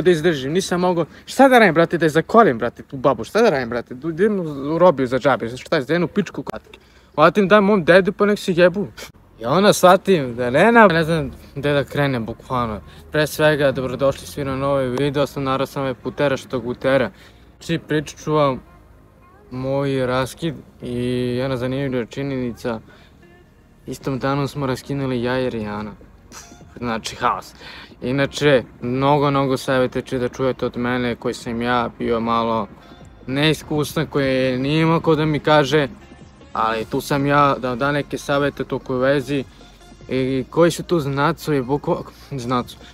da izdržim, nisam mogao, šta da radim, brate, da je zakolim, brate, tu babu, šta da radim, brate, idem u robiju za džabe, šta je, za jednu pičku katke. Hvatim dam mom dedu pa nek se jebu. I ona shvatim da ne znam gde da krenem, bukvalno. Pre svega, dobrodošli svi na novi video, sam naravno sam putera što gutera. Znači, pričat ću vam moj raskid i jedna zanimljiva činjenica. Istom danu smo raskinuli ja i Rijana. Znači, haos. Inače, mnogo savjeta ću da čujete od mene, koji sam ja bio malo neiskusan, koji nije imao ko da mi kaže, ali tu sam ja da da neke savjete tokoj vezi i koji su tu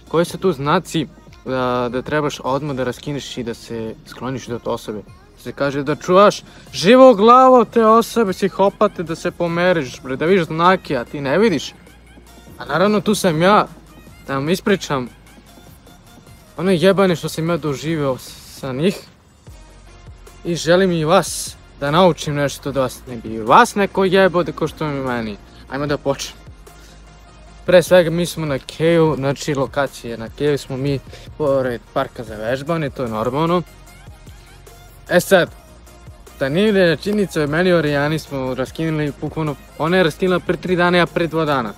koji su tu znaci da trebaš odmah da raskineš i da se skloniš od osobe. Se kaže da čuvaš živo glavo od te osobe, psihopate, da se pomeriš, da vidiš znake, a ti ne vidiš. A naravno tu sam ja da vam ispričam ono jebane što sam ja doživio sa njih i želim i vas da naučim nešto da vas ne bi vas neko jebao kao što mi meni. Ajmo da počnemo. Pre svega mi smo na Keju, znači lokacije na Keju smo mi pored parka za vežbanje, to je normalno. E sad, zanimljiva činjenica je meni i Rijani smo raskinuli bukvalno, ona je raskinula pre 3 dana, ja pre 2 dana.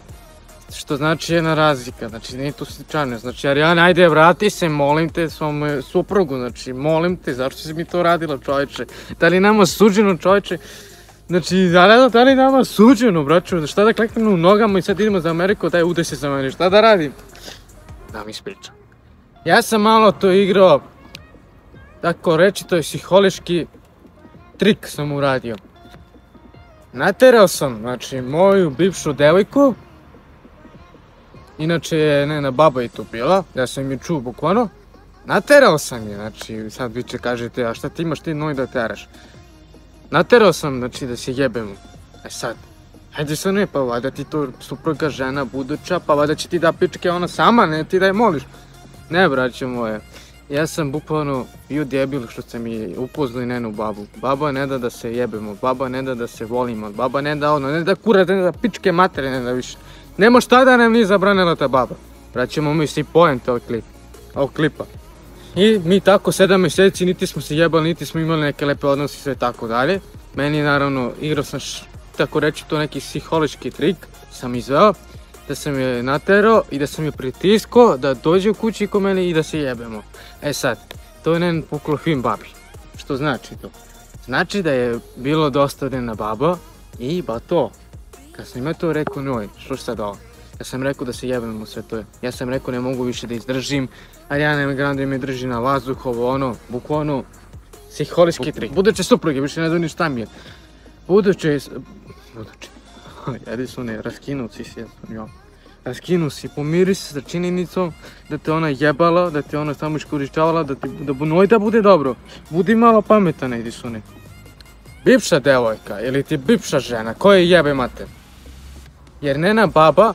Što znači jedna razlika, znači nije tu slučajno, znači Arijana ajde vrati se, molim te svom suprugu, znači molim te, zašto si mi to radila čovječe, da li nama suđeno čovječe, znači da li nama suđeno braćo, šta da kleknem u nogama i sad idemo za Ameriku, daj ude se za mene, šta da radim? Da mi ispričam. Ja sam malo to igrao, tako reći to je psihološki trik sam uradio. Naterao sam, znači moju bivšu devojku, inače njena baba je tu bila, ja sam je čuo bukvalno. Naterao sam je, znači sad vi će kažete, a šta ti imaš ti noj da teraš? Naterao sam, znači da se jebemo. E sad, hajde se ne, pa vada ti to supruga žena buduća, pa vada će ti da pičke ona sama, ne ti da je moliš. Ne braćo moje, ja sam bukvalno bio debil što sam je upoznao njenu babu. Baba ne da se jebemo, baba ne da se volimo, baba ne da ono, ne da kura, ne da pičke matere, ne da više. Nemo šta da nam nije zabranila ta baba. Praćemo mi svi poente ovog klipa. I mi tako 7 mjeseci niti smo se jebali, niti smo imali neke lepe odnose i sve tako dalje. Meni naravno igrao sam tako reći to neki psihološki trik sam izveo. Da sam je naterao i da sam je pritiskao da dođe u kući ko mene i da se jebemo. E sad, to je njen puklo film babi. Što znači to? Znači da je bilo dostavljena baba i ba to. Kad sam ja to rekao njoj, što sad ovo? Ja sam rekao da se jebemo sve to. Ja sam rekao ne mogu više da izdržim, a ja ne gram da me drži na vazduh, ono, bukvalno, psihološki trik. Buduće supruge, više ne znam ni šta mi je. Buduće, Edisone, raskinuo si se, raskinuo si, pomiri se sa činjenicom da te ona jebala, da te ona samo iskorišćavala, da noj da bude dobro. Budi malo pametan, Edisone. Bivša devojka ili ti bivša žena, koja jebe mater? Jer njena baba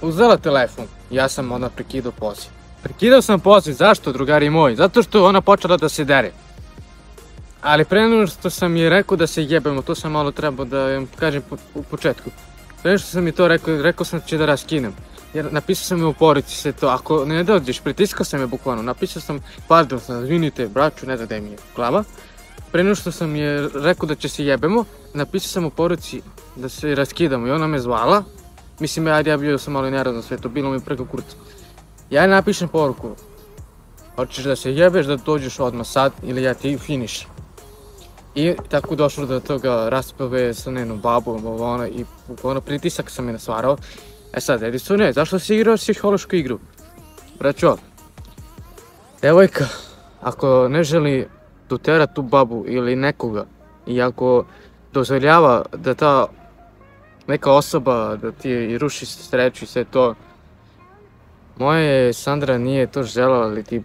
uzela telefon, ja sam onda prekidao poziv. Prekidao sam poziv, zašto drugari moji? Zato što ona počela da se dere. Ali pre nego što sam je rekao da se jebemo, to sam malo trebao da im kažem u početku. Pre nego što sam mi to rekao sam će da raskinem. Jer napisao sam je u poruci sve to, ako ne dođeš, pritiskao sam je bukvalno, napisao sam, pardon sam, izvinite braću, ne znam da mi je glava. Pre nego što sam je rekao da će se jebemo, napisao sam u poruci da se raskidamo i ona me zvala. Mislim, ja bio sam malo neradno sve to, bilo mi preko kurca. Ja napišem poruku, hoćeš da se jebeš, da dođeš odmah sad ili ja ti finiš. I tako došlo do toga rasprave sa njenom babom, i ono pritisak sam je nasvarao. E sad, Edisone, zašto si igrao psihološku igru? Braćo, devojka, ako ne želi dotera tu babu ili nekoga i ako dozvoljava da ta neka osoba da ti ruši sreću i sve to, moje Sandra nije to želela, ali ti,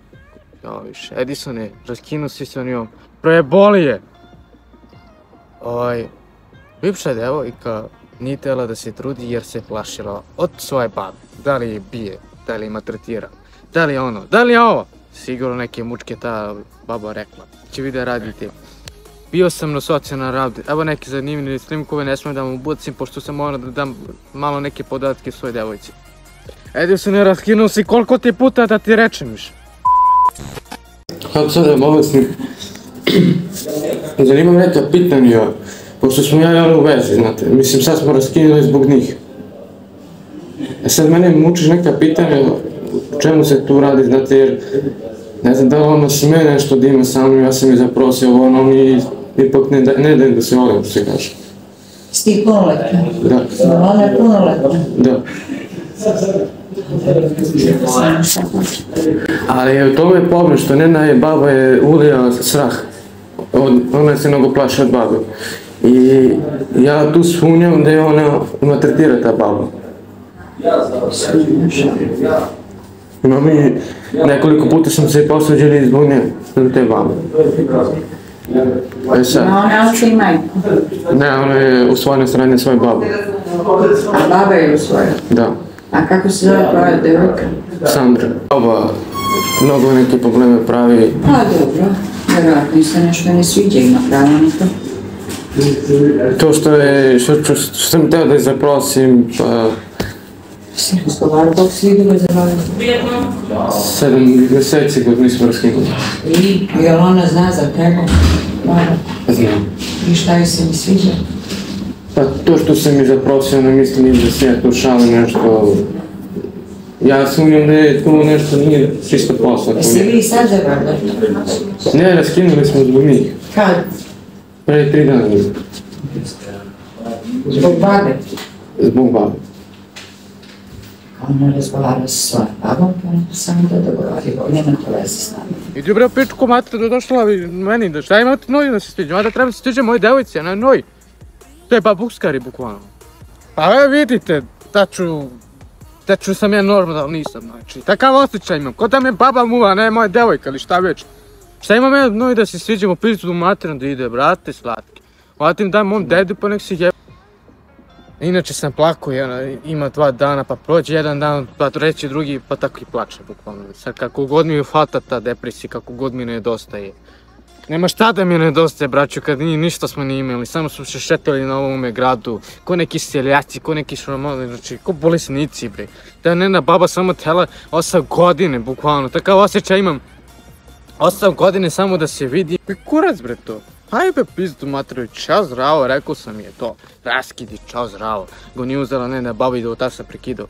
Edisone, raskinuo si sa njom, projeboli je. Bivša devojka nije htjela da se trudi jer se plašila od svoje babe. Da li je bije, da li je maltretira, da li je ono, da li je ovo. Sigurno neke mučke ta baba rekla. Će vi da radite. Bio sam na socijalnom radu, evo neke zanimljive snimkove, ne smijem da vam ubacim pošto sam morao da dam malo neke podatke svoje devojci. Edisone, raskinuo si koliko ti puta da ti rečem više. kako sad je bolesni, zanima me neka pitanja, pošto smo ja i ono u vezi, znate, mislim sad smo raskinuli zbog njih. Sad mene mučiš neka pitanja, o čemu se tu radi, znate, jer ne znam da li ono sme nešto da ima sa mnom, ja sam je zaprosio, ono mi ipak ne dajem da se volim, što se kaže. Si ti punoletna? Da. Ona je punoletna? Da. Ali u tome je problem što Nena je, baba je ulija strah. Ona se mnogo plaši od babe. I ja tu sumnjam da je ona maltretira ta baba. Imam i nekoliko puta sam se posuđili zbog nje, zbog te babe. Ona oči i majku? Ne, ona je usvojena strane svoje babe. A baba je usvojena? Da. A kako se zove tvoja devojka? Sandra. Baba mnogo neke probleme pravi. Pa dobro, vjerojatno se nešto ne sviđa, ima pravo na to. To što sam teo da je zaprosim, pa... Si razgovarao, kako si vidjela za bavim? 7 mjeseci dok nismo raskinuli. I, jel ona zna za tebe? Znam. I šta joj se mi sviđa? Pa to što sam mi zaprosio, ne mislim da se ja tu šalim nešto... Ja sumnjam da je tu nešto nije čisto posla. Jesi vi sad zabavljali? Ne, raskinuli smo zbog njih. Kad? Pre 3 dana. Zbog babe? Zbog babe. Ona razgovara sa svojom babom, pa onda samo da dogovori, nema to veze s nama. Idi bre pičku mater da došla meni, da šta imate noji da se sviđa, mada treba se sviđa moje devojci, a ne noj. To je babuskari bukvalno. Pa vidite, taču sam ja normalno, nisam, znači, takav osjećaj imam, ko da me baba muva, a ne moja devojka ili šta već. Šta imam ja noj da se sviđamo, pizdu u materinu da ide, brate slatki. Vatim daj mom dedu pa nek si jeba. Inače sam plakao, ima 2 dana, pa prođe 1 dan, pa treći, drugi, pa tako i plače bukvalno. Sad kako god mi ufata ta depresija, kako god mi nedostaje. Nema šta da mi nedostaje, braću, kad ništa smo ni imali, samo smo se šetali na ovome gradu, ko neki seljaci, ko neki šramali, znači, ko bolesnici, bre. Da Nena baba samo tela 8 godine, bukvalno, takav osjećaj imam. 8 godine samo da se vidi, i kurac, bre, to. Hajde pizdu materiju, čao zdravo, rekao sam je to, raskidi, čao zdravo. Go nije uzela Nena baba i da ta sam prekidao.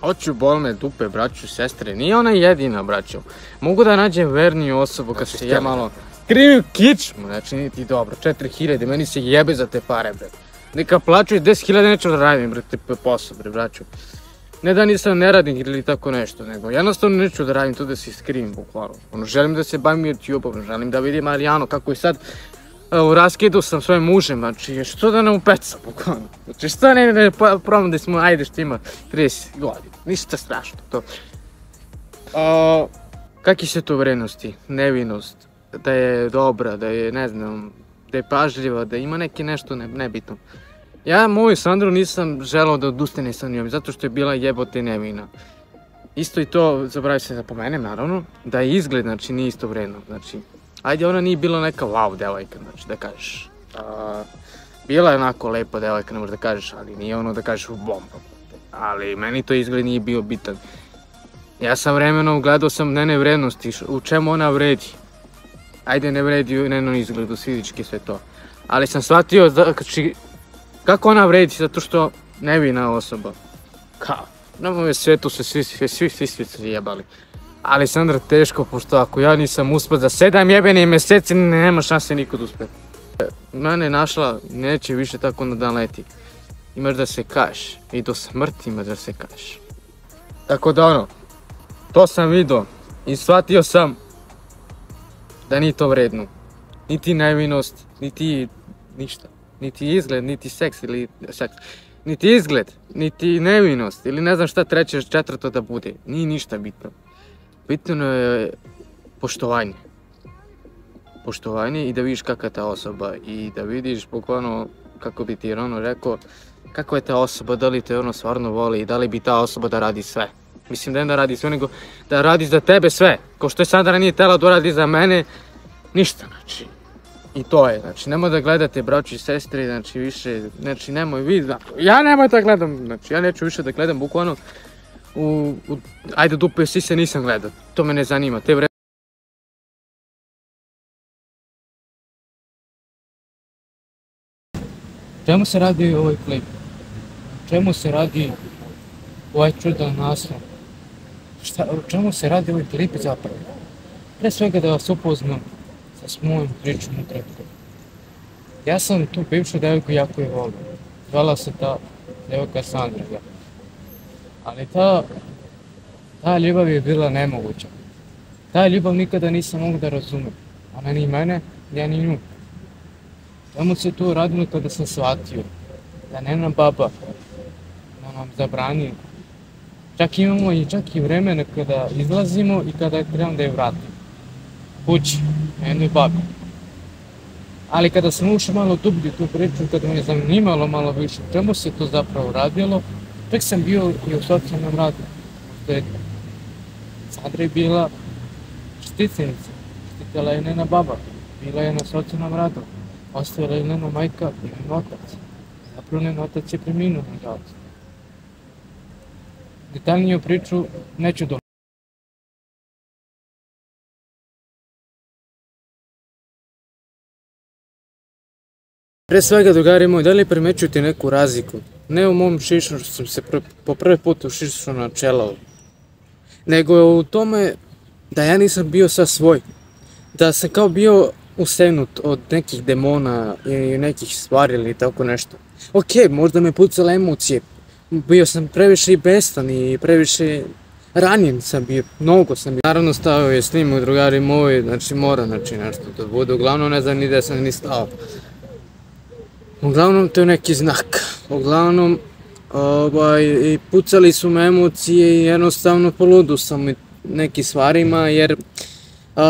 Hoću bol me dupe, braću, sestre, nije ona jedina, braću. Mogu da nađem verniju osobu kad se ja malo krivim kičmu, znači nije ti dobro, 4000, meni se jebe za te pare, bre. Neka plaću i 10.000 neću da radim, bre, te posao, bre, braću. Ne da nisam neradnik ili tako nešto, nego jednostavno neću da radim to da se skrivim, bukvalno. Ono, želim da se bavim YouTube-om, želim da vidim Marijanu kako je sad u raskidu sam svojim mužem, znači što da ne upeca, bukvalno. Znači što ne probam da smo, ajde što ima 30 godina, ništa strašno to. Kakve su to vrednosti? Nevinost, da je dobra, da je, ne znam, da je pažljiva, da ima neki nešto nebitno. Ja moju Sandru nisam želao da odustane sa njom, zato što je bila jebote nevina. Isto i to, zaboravim se da pomenem naravno, da je izgled, znači nije isto vredno, znači. Ajde, ona nije bila neka wow devojka, znači da kažeš. Bila je onako lepa devojka, ne možeš da kažeš, ali nije ono da kažeš u bombu. Ali meni to izgled nije bio bitan. Ja sam vremenom gledao sam njene vrednosti, u čemu ona vredi. Ajde, ne vredi u njenom izgledu, fizički sve to. Ali sam shvatio kako ona vredi, zato što nevina osoba. Kao, na mojem svijetu su svi jebali. Ali Sandra teško, pošto ako ja nisam uspio za 7 jebenih mjeseci, nema šanse nikod uspjeti. Mene je našla, neće više tako na dan leti. Imaš da se kažeš, i do smrti imaš da se kažeš. Tako da ono, to sam vidio i shvatio sam da nije to vredno. Niti nevinost, niti ništa. Niti izgled, niti seks ili seks. Niti izgled, niti nevinost ili ne znam šta treće, četvrto da bude. Nije ništa bitno. Bitno je poštovanje. Poštovanje i da vidiš kakva je ta osoba i da vidiš bukvalno, kako bi ti ono rekao, kakva je ta osoba, da li te ono stvarno voli i da li bi ta osoba da radi sve. Mislim da ne da radi sve, nego da radi za tebe sve. Kao što je Sandra nije tela da radi za mene, ništa, znači. I to je, znači nemoj da gledate braći i sestri, znači više, znači nemoj vi, ja nemoj da gledam, znači ja neću više da gledam bukvalno ajde dupe sise nisam gledao, to me ne zanima, te Čemu se radi ovaj klip? Čemu se radi ovaj čudan naslov? O čemu se radi ovaj klip zapravo? Pre svega da vas upoznam sa mojom pričom ukratko. Ja sam tu bivšu devojku jako je volio. Zvala se ta devojka Sandra. Ali ta ljubav je bila nemoguća. Ta ljubav nikada nisam mogu da razumem. Ona ni mene, ja ni nju. Čemu se tu radilo kada sam shvatio da nema baba, da nam zabrani. Čak imamo čak i vremena kada izlazimo i kada trebam da je vratim. Kući, na jednoj babi. Ali kada sam ušao malo dublje tu priču, kada me je zanimalo malo više čemu se to zapravo radilo, čak sam bio i u socijalnom radu. Sandra je bila štiteljnica, štitila je njena baba, bila je na socijalnom radu, ostavila je njena majka i njen otac. Zapravo njen otac je preminuo, nažalost. Detaljniju priču neću doći. Pre svega, drugari moji, da li primećujete neku razliku? Ne u mom šišu što sam se po prvi put ušišao na čelo, nego u tome da ja nisam bio sad svoj. Da sam kao bio usegnut od nekih demona i nekih stvari ili tako nešto. Ok, možda me pucala emocije. Bio sam previše i bestan i previše ranjen sam bio, mnogo sam bio. Naravno stavio je snimu, drugari moji, znači mora nešto da bude. Uglavnom ne znam ni da sam ni stao. Uglavnom to je neki znak. Uglavnom i pucali su me emocije i jednostavno poludu sam i nekim stvarima jer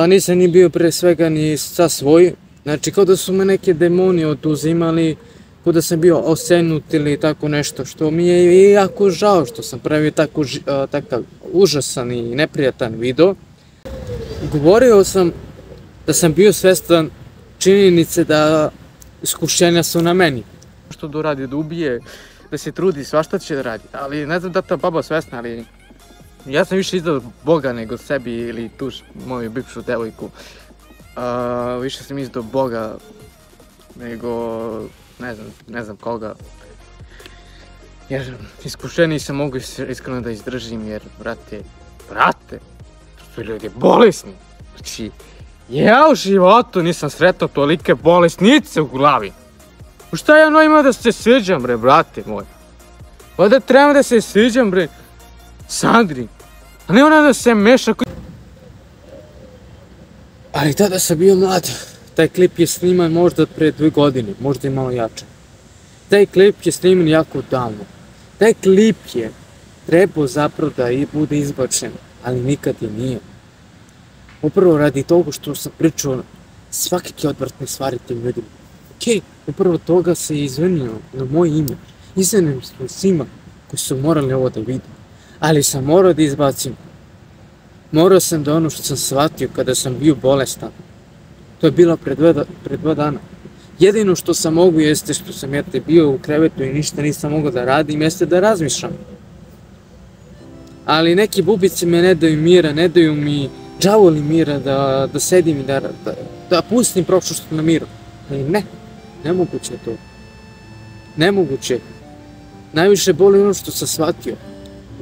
nisam ni bio pre svega ni sa svoj. Znači kao da su me neke demoni oduzimali, kao da sam bio osenut ili tako nešto, što mi je jako žao što sam pravio takav užasan i neprijatan video. Govorio sam da sam bio svestan činjenice da iskušenja su na meni. Što da uradi, da ubije, da se trudi, svašta će da radi, ali ne znam da ta baba svesna, ali ja sam više izdao Boga nego sebi ili tu moju bivšu devojku. Više sam izdao Boga nego ne znam koga. Jer iskušeniji sam mogu iskreno da izdržim jer, brate, su ljudi bolesni. Znači, ja u životu nisam sretao tolike bolesnice u glavi. Šta ja imao da se sviđam bre, brate moj? Ovdje trebam da se sviđam bre Sandri, a ne ona da se meša. Ali tada sam bio mlad. Taj klip je sniman možda pre 2 godine, možda i malo jače. Taj klip je sniman jako davno. Taj klip je trebao zapravo da bude izbačen, ali nikad i nije. Upravo radi toga što sam pričao svakakve odvratne stvari tim ljudima. Ok, upravo toga se izvinio na moje ime. Izvinim sam svima koji su morali ovo da vidu. Ali sam morao da izbacim. Morao sam da ono što sam shvatio kada sam bio bolestan. To je bilo pre 2 dana. Jedino što sam mogu jeste što sam bio u krevetu i ništa nisam mogao da radim, jeste da razmišljam. Ali neki bubice me ne daju mira, ne daju mi đavoli mira da sedim i da pustim prošlost na miru. Ali ne, nemoguće je to. Nemoguće. Najviše boli ono što sam shvatio.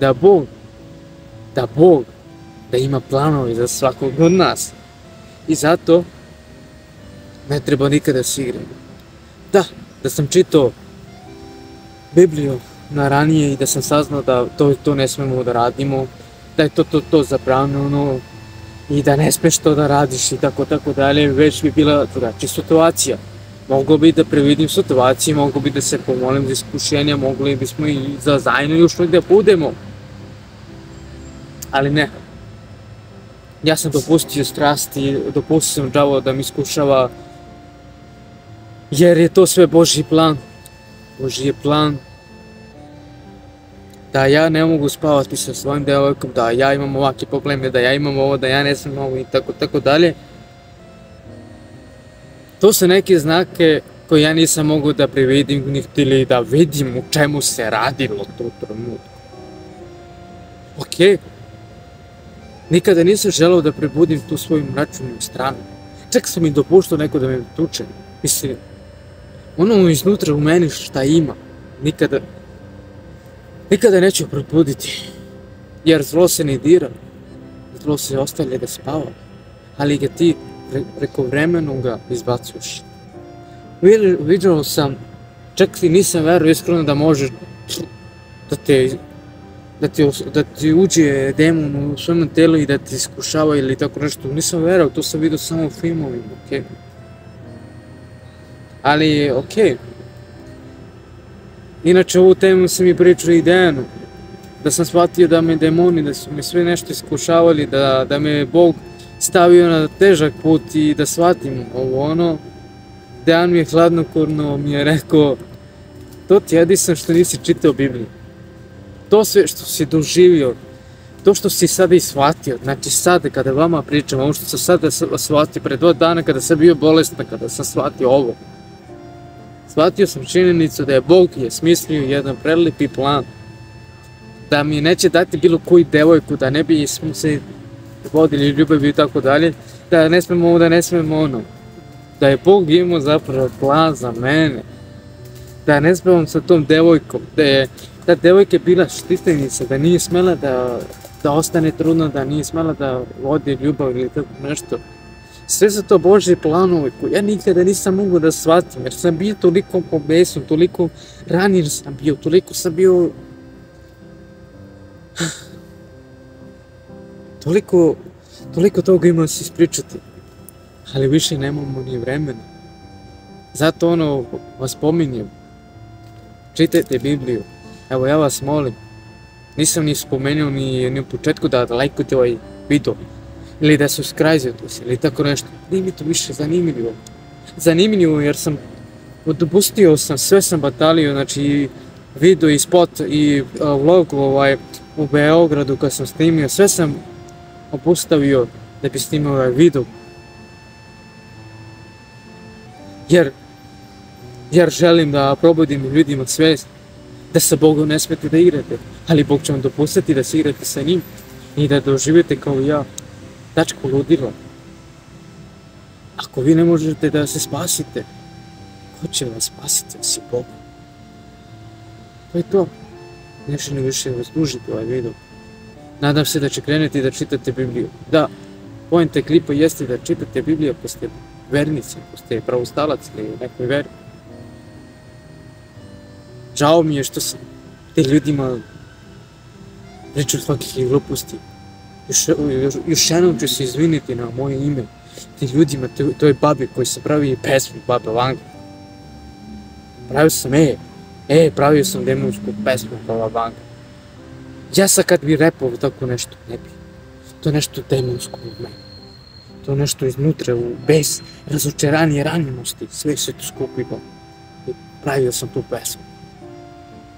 Da ima planovi za svakog od nas. I zato ne treba nikada da se igramo. Da sam čitao Bibliju na ranije i da sam saznao da to ne smemo da radimo, da je to zabranjeno i da ne smeš to da radiš i tako dalje, već bi bila drugačija situacija. Moglo bi da previdim situaciju, moglo bi da se pomolim za iskušenja, mogli bismo i za zajedno još negdje budemo. Ali ne. Ja sam dopustio strasti, dopustio sam đavo da mi iskušava, jer je to sve Božji plan. Božji je plan da ja ne mogu spavati sa svojim devojkom, da ja imam ovakve probleme, da ja imam ovo, da ja ne znam ovo i tako dalje. To su neke znake koje ja nisam mogu da previdim ili da vidim u čemu se radilo u tom trenutku. Ok. Nikada nisam želeo da prebudim tu svoju mračnu stranu. Čak sam i dopuštao neko da me tuče. Mislim, ono iznutra u meni šta ima, nikada neću probuditi. Jer zlo se ne dira, zlo se ostavlja da spava, ali ga ti preko vremena ga izbacuješ. Vidio sam, čak i nisam verovao iskreno da možeš da ti uđe demon u svojom telu i da ti iskušava ili tako nešto. Nisam verovao, to sam vidio samo u filmovima, okej. Ali, okej. Inače, ovu temu sam i pričao i Dejanu. Da sam shvatio da me demoni, da su me sve nešto iskušavali, da me Bog stavio na težak put i da shvatim ovo ono. Dejan mi je hladnokorno mi je rekao, to ti Edison što nisi čitao Bibliju. To sve što si doživio, to što si sada i shvatio, znači sada kada vama pričam, ovo što sam sada shvatio, pre 2 dana kada sam bio bolestan, kada sam shvatio ovo. Shvatio sam činjenicu da je Bog smislio jedan prelepi plan, da mi neće dati bilo koju devojku, da ne bi smo se vodili ljubavi i tako dalje, da ne smemo ovo, da ne smemo ono. Da je Bog imao zapravo plan za mene, da ne spavam sa tom devojkom, da je ta devojka bila štiteljnica, da nije smela da ostane trudna, da nije smela da vodi ljubav ili tako nešto. Sve su to Božji planovi koje ja nikada nisam mogao da shvatim, jer sam bio toliko pobesan, toliko ranjen sam bio, toliko sam bio... Toliko toga imam se ispričati, ali više nemamo ni vremena. Zato ono vas pominjem, čitajte Bibliju, evo ja vas molim, nisam ni spomenuo ni u početku da lajkujete ovaj video, ili da subscribe-ujete se, ili tako nešto, nije mi to više zanimljivo. Zanimljivo jer sam, dopustio sam, sve sam batalio, znači video i spot i vlog u Beogradu kad sam snimio, sve sam opustavio da bi snimao ovaj video. Jer želim da probudim ljudima svijest da sa Bogom ne smete da igrate, ali Bog će vam dopustiti da se igrate sa njim i da doživite kao ja, tačku ludila. Ako vi ne možete da se spasite, ko će vas spasiti osim Boga? To je to. Ne želim više vas dužiti ovaj video. Nadam se da će krenuti da čitate Bibliju. Da, poenta klipa jeste da čitate Bibliju ako ste vernici, ako ste pravostalac ili nekoj veri. Žao mi je što sam te ljudima pričao svakih gluposti. Još jednom ću se izviniti na moje ime. Ti ljudima, toj babi koji se pravi pesmu, Baba Vanga. Pravio sam demonsku pesmu, Baba Vanga. Ja sad kad bi repao tako nešto, ne bi. To je nešto demonsko u meni. To je nešto iznutra, bez razočaranja, ranjenosti, sve se to skupilo. I pravio sam tu pesmu.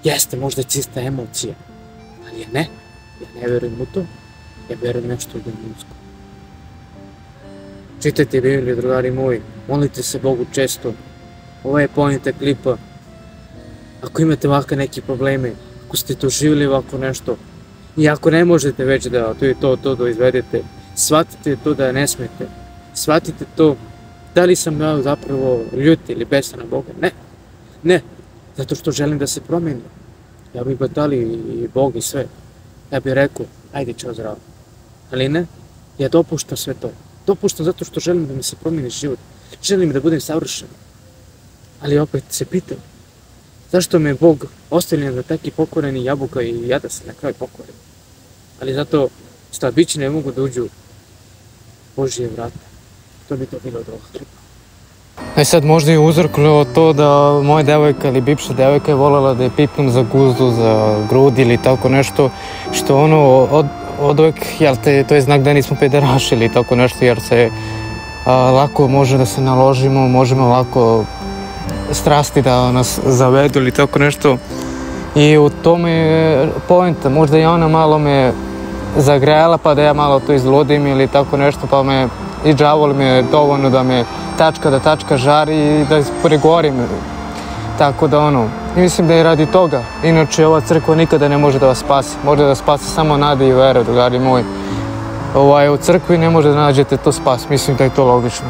Jeste možda čista emocija, ali ja ne. Ja ne verujem u to. Ja verujem nešto demonsko. Čitajte Bibliju, drugari moji. Molite se Bogu često. Ovo je poenta klipa. Ako imate ovakve neke probleme, ako ste doživjeli ovako nešto, i ako ne možete već da to izvedete, shvatite to da ne smete. Shvatite to, da li sam ja zapravo ljut ili besan na Boga? Ne. Zato što želim da se promeni. Ja bih batalio i Bog i sve. Ja bih rekao, ajde čao zdravo. Ali ne, ja dopuštam sve to. Dopuštam zato što želim da mi se promeni život. Želim da budem savršen. Ali opet se pitam, zašto me Bog ostavlja da taki pokoreni jabuka i ja da se na kraju pokorim? Ali zato slabići ne mogu da uđu u Božje vrata. To bi to bilo od ovog klipa. Sad možda je uzrokovalo to da moja devojka ili bivša devojka je voljela da je pipnem za guzdu, za grudi ili tako nešto, što ono od uvek, jel te, to je znak da nismo pederaši ili tako nešto, jer se lako može da se naložimo, možemo lako strasti da nas zavedu ili tako nešto. I u tome je poenta, možda i ona malo me zagrejala pa da ja malo to izludim ili tako nešto, pa me i džavol me dovoljno da me tačka žari i da pregorim. Tako da ono, i mislim da je radi toga. Inače ova crkva nikada ne može da vas spasi. Može da spasi samo nada i vera, drugari moji. U crkvi ne može da nađete to spas, mislim da je to logično.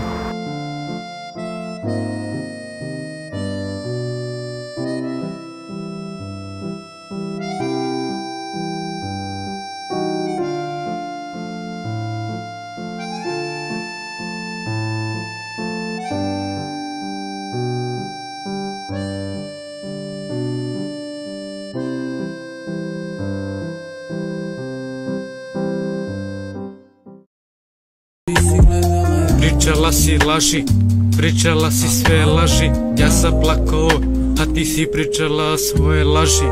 Pričala si laži, pričala si sve laži. Ja sam plakao, a ti si pričala svoje laži.